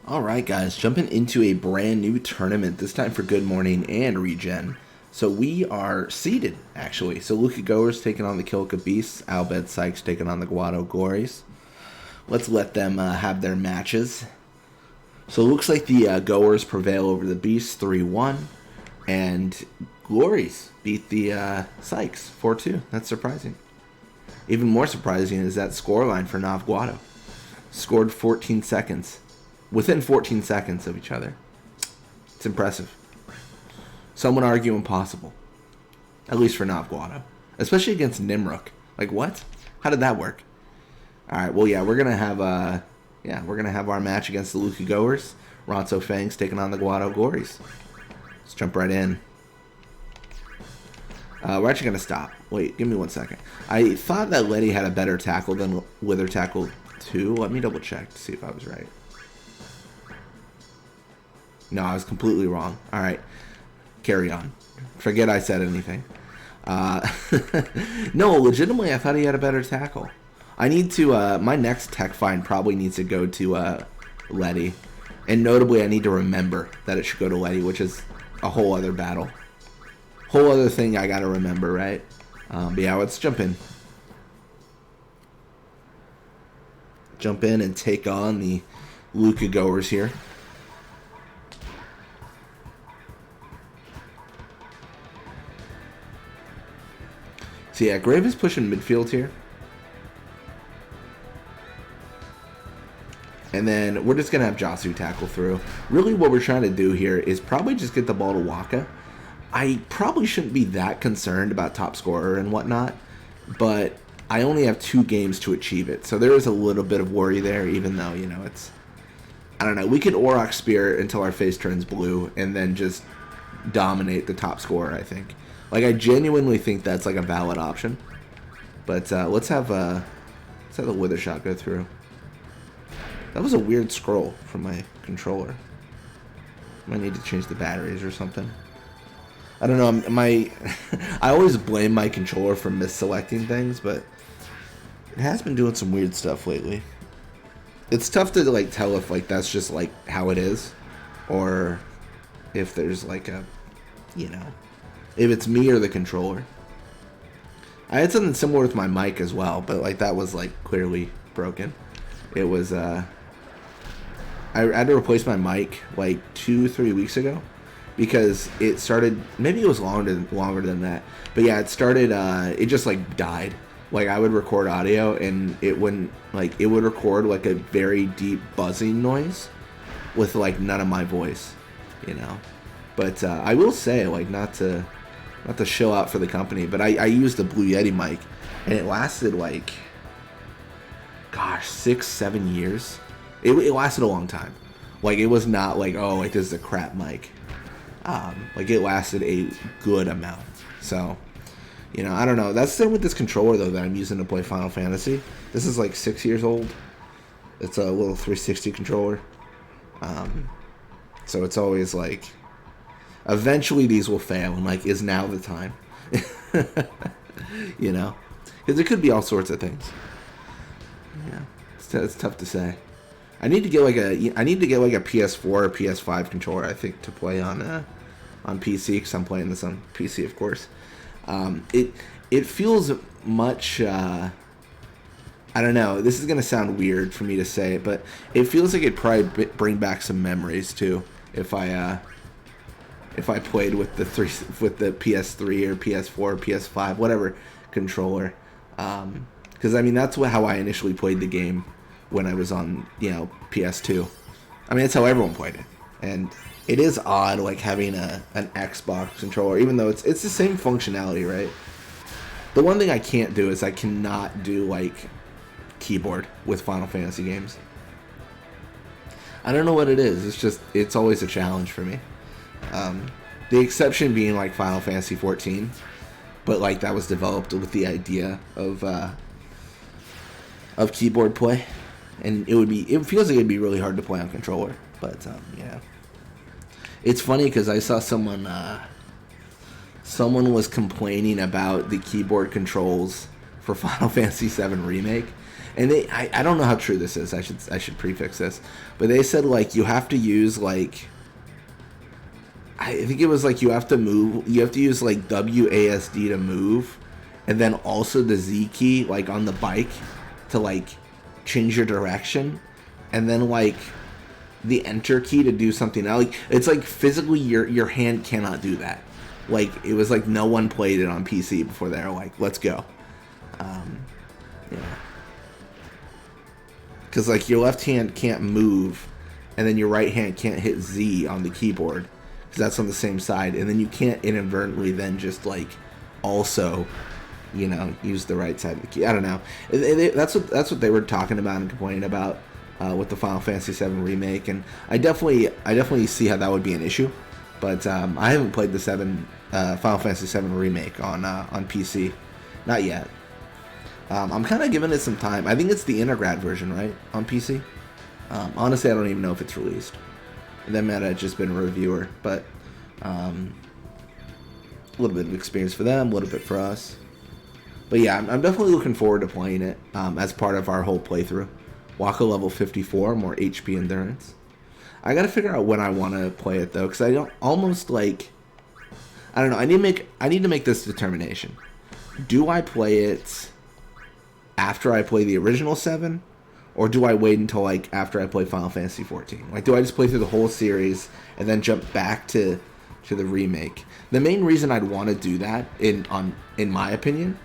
Alright guys, jumping into a brand new tournament, this time for Good Morning and Regen. So we are seeded, actually. So Luka Goers taking on the Kilka Beasts, Albed Sykes taking on the Guado Glories. Let's let them have their matches. So it looks like the Goers prevail over the Beasts 3-1, and Glories beat the Sykes 4-2. That's surprising. Even more surprising is that scoreline for Nav Guado. Scored 14 seconds. Within 14 seconds of each other. It's impressive. Some would argue impossible. At least for Nav Guado. Especially against Nimruk. Like, what? How did that work? Alright, well, yeah, we're going to have our match against the Luka Goers. Ronso Fangs taking on the Guado Glories. Let's jump right in. We're actually going to stop. Wait, give me 1 second. I thought that Letty had a better tackle than Wither Tackle 2. Let me double check to see if I was right. No, I was completely wrong. Alright, carry on. Forget I said anything. No, legitimately, I thought he had a better tackle. I need to, my next tech find probably needs to go to Letty. And notably, I need to remember that it should go to Letty, which is a whole other battle. Whole other thing I gotta remember, right? But yeah, let's jump in. Jump in and take on the Luka Goers here. So yeah, Grave is pushing midfield here. And then we're just going to have Josu tackle through. Really what we're trying to do here is probably just get the ball to Waka. I probably shouldn't be that concerned about top scorer and whatnot, but I only have 2 games to achieve it. So there is a little bit of worry there, even though, you know, it's... I don't know. We could Aurochs Spear until our face turns blue and then just dominate the top scorer, I think. Like, I genuinely think that's, like, a valid option. But let's have the Wither Shot go through. That was a weird scroll from my controller. Might need to change the batteries or something. I don't know. I always blame my controller for misselecting things, but it has been doing some weird stuff lately. It's tough to, like, tell if, like, that's just, like, how it is. Or if there's, like, a, you know... if it's me or the controller. I had something similar with my mic as well, but like that was like clearly broken. It was I had to replace my mic like 2-3 weeks ago because it started, maybe it was longer than that. But yeah, it started it just like died. Like I would record audio and it wouldn't, like it would record like a very deep buzzing noise with like none of my voice, you know. But I will say, like, not to show out for the company, but I used the Blue Yeti mic, and it lasted, like, gosh, 6-7 years. It lasted a long time. Like, it was not like, oh, like, this is a crap mic. Like, it lasted a good amount. So, you know, I don't know. That's the thing with this controller, though, that I'm using to play Final Fantasy. This is, like, 6 years old. It's a little 360 controller. So it's always, like... eventually these will fail, and like, is now the time? You know, because it could be all sorts of things. Yeah, it's tough to say. I need to get like a PS4 or PS5 controller, I think, to play on PC, because I'm playing this on PC, of course. It feels much. I don't know. This is gonna sound weird for me to say, but it feels like it'd probably bring back some memories too if I played with the PS3 or PS4 or PS5, whatever controller, because I mean that's how I initially played the game when I was on, you know, PS2. I mean that's how everyone played it, and it is odd like having an Xbox controller, even though it's the same functionality, right? The one thing I can't do is I cannot do like keyboard with Final Fantasy games. I don't know what it is. It's always a challenge for me. The exception being like Final Fantasy 14, but like that was developed with the idea of keyboard play, and it feels like it'd be really hard to play on controller. But yeah, it's funny because I saw someone was complaining about the keyboard controls for Final Fantasy VII Remake, And I don't know how true this is. I should prefix this, but they said like you have to use like, I think it was like you have to use like WASD to move, and then also the Z key like on the bike to like change your direction, and then like the enter key to do something else. Like it's like physically your hand cannot do that. Like it was like no one played it on PC before they were like, let's go. Yeah. Because like your left hand can't move, and then your right hand can't hit Z on the keyboard because that's on the same side, and then you can't inadvertently then just like also, you know, use the right side of the key. I don't know. That's what they were talking about and complaining about with the Final Fantasy VII remake, and I definitely see how that would be an issue. But I haven't played the Final Fantasy VII remake on PC, not yet. I'm kind of giving it some time. I think it's the Intergrad version, right, on PC. Honestly, I don't even know if it's released. That might have just been a reviewer, but a little bit of experience for them, a little bit for us. But yeah, I'm definitely looking forward to playing it as part of our whole playthrough. Waka level 54, more HP endurance. I gotta figure out when I want to play it though, because I don't almost like. I don't know. I need to make this determination. Do I play it after I play the original 7, or do I wait until like after I play Final Fantasy 14? Like, do I just play through the whole series and then jump back to the remake? The main reason I'd want to do that, in my opinion,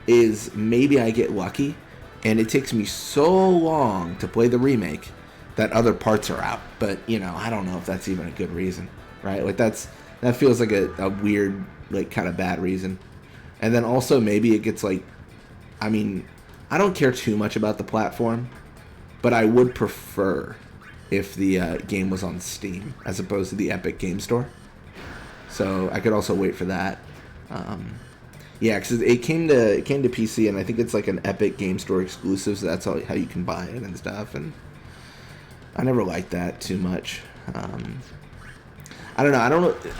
is maybe I get lucky and it takes me so long to play the remake that other parts are out. But you know, I don't know if that's even a good reason, right? Like that feels like a weird, like kind of bad reason. And then also maybe it gets like, I mean, I don't care too much about the platform, but I would prefer if the game was on Steam as opposed to the Epic Game Store. So I could also wait for that. Yeah, because it came to PC, and I think it's like an Epic Game Store exclusive, so that's how you can buy it and stuff. And I never liked that too much. I don't know.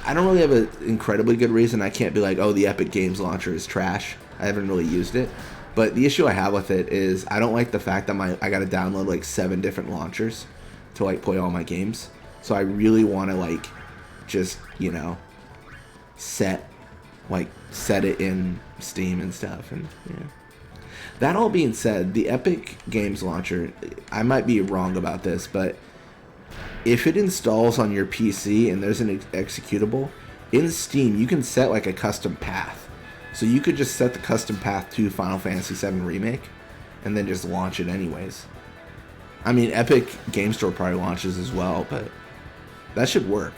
I don't really have an incredibly good reason. I can't be like, oh, the Epic Games launcher is trash. I haven't really used it. But the issue I have with it is I don't like the fact that I got to download like 7 different launchers to like play all my games. So I really want to like just, you know, set it in Steam and stuff. And yeah. That all being said, the Epic Games launcher, I might be wrong about this, but if it installs on your PC and there's an executable, in Steam you can set like a custom path. So you could just set the custom path to Final Fantasy VII Remake and then just launch it anyways. I mean, Epic Game Store probably launches as well, but that should work,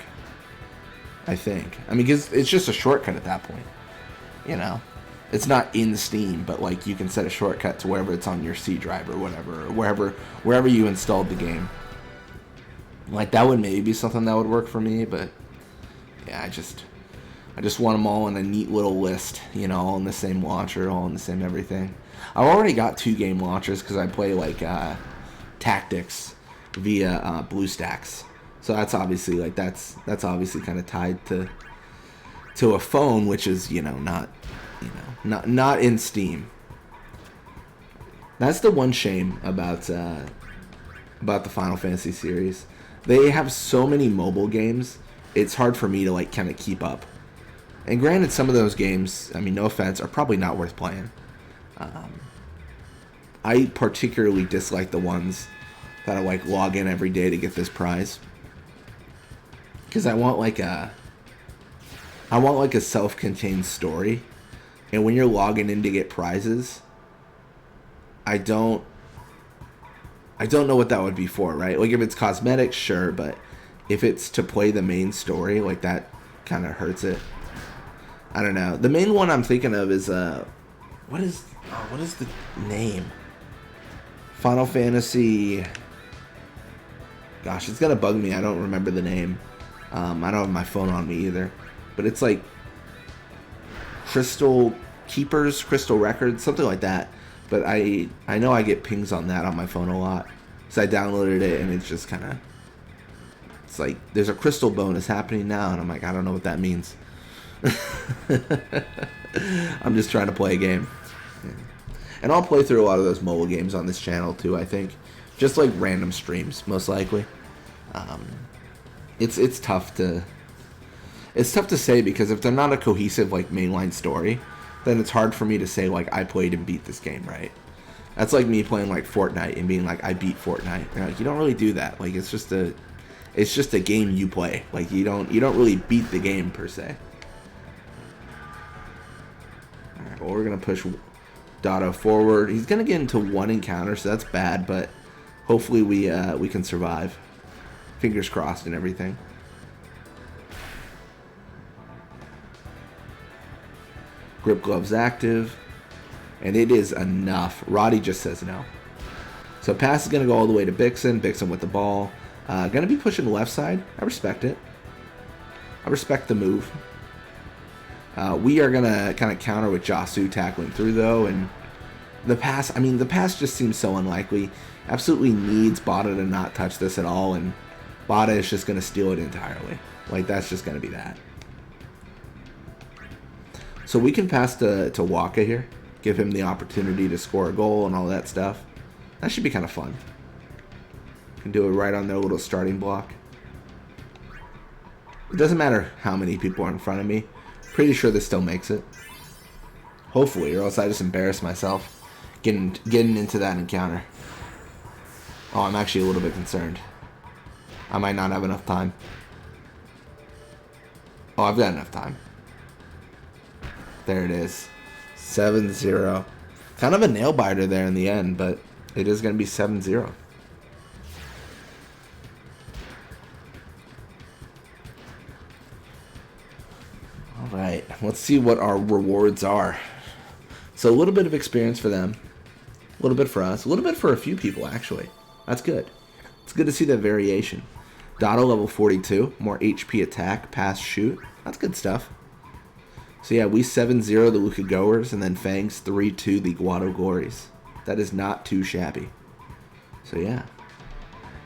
I think. I mean, because it's just a shortcut at that point, you know? It's not in Steam, but like you can set a shortcut to wherever it's on your C drive or whatever, or wherever you installed the game. Like, that would maybe be something that would work for me, but yeah, I just want them all in a neat little list, you know, all in the same launcher, all in the same everything. I've already got 2 game launchers because I play like Tactics via BlueStacks, so that's obviously like that's obviously kind of tied to a phone, which is not in Steam. That's the one shame about the Final Fantasy series. They have so many mobile games. It's hard for me to like kind of keep up. And granted, some of those games, I mean, no offense, are probably not worth playing. I particularly dislike the ones that I like log in every day to get this prize, because I want like a self-contained story, and when you're logging in to get prizes, I don't know what that would be for, right? Like if it's cosmetics, sure, but if it's to play the main story, like that kind of hurts it. I don't know. The main one I'm thinking of is what is the name? Final Fantasy. Gosh, it's gonna bug me. I don't remember the name. I don't have my phone on me either, but it's like Crystal Keepers, Crystal Records, something like that. But I know I get pings on that on my phone a lot, so I downloaded it, and it's just kind of, it's like there's a crystal bonus happening now, and I'm like, I don't know what that means. I'm just trying to play a game. And I'll play through a lot of those mobile games on this channel too, I think. Just like random streams, most likely. It's tough to say, because if they're not a cohesive like mainline story, then it's hard for me to say like I played and beat this game, right? That's like me playing like Fortnite and being like I beat Fortnite. Like, you don't really do that. Like it's just a game you play. Like you don't really beat the game per se. All right, well, we're gonna push Dotto forward. He's gonna get into one encounter, so that's bad, but hopefully we can survive. Fingers crossed and everything. Grip gloves active, and it is enough. Roddy just says no. So pass is going to go all the way to Bixen. Bixen with the ball. Going to be pushing the left side. I respect it. I respect the move. We are going to kind of counter with Josu tackling through, though. And the pass, I mean, the pass just seems so unlikely. Absolutely needs Bada to not touch this at all. And Bada is just going to steal it entirely. Like, that's just going to be that. So we can pass to Waka here. Give him the opportunity to score a goal and all that stuff. That should be kind of fun. Can do it right on their little starting block. It doesn't matter how many people are in front of me. Pretty sure this still makes it. Hopefully, or else I just embarrass myself getting into that encounter. Oh, I'm actually a little bit concerned. I might not have enough time. Oh, I've got enough time. There it is. 7-0. Kind of a nail biter there in the end, but it is going to be 7-0. All right, let's see what our rewards are. So a little bit of experience for them, a little bit for us, a little bit for a few people actually. That's good. It's good to see that variation. Dotto level 42, more HP attack, pass, shoot. That's good stuff. So yeah, we 7-0 the Luka Goers, and then Fangs 3-2 the Guado Glories. That is not too shabby. So yeah,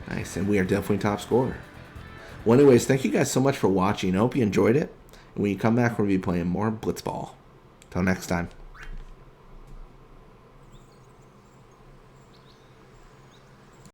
nice, and we are definitely top scorer. Well, anyways, thank you guys so much for watching. I hope you enjoyed it. And when you come back, we're going to be playing more Blitzball. Till next time.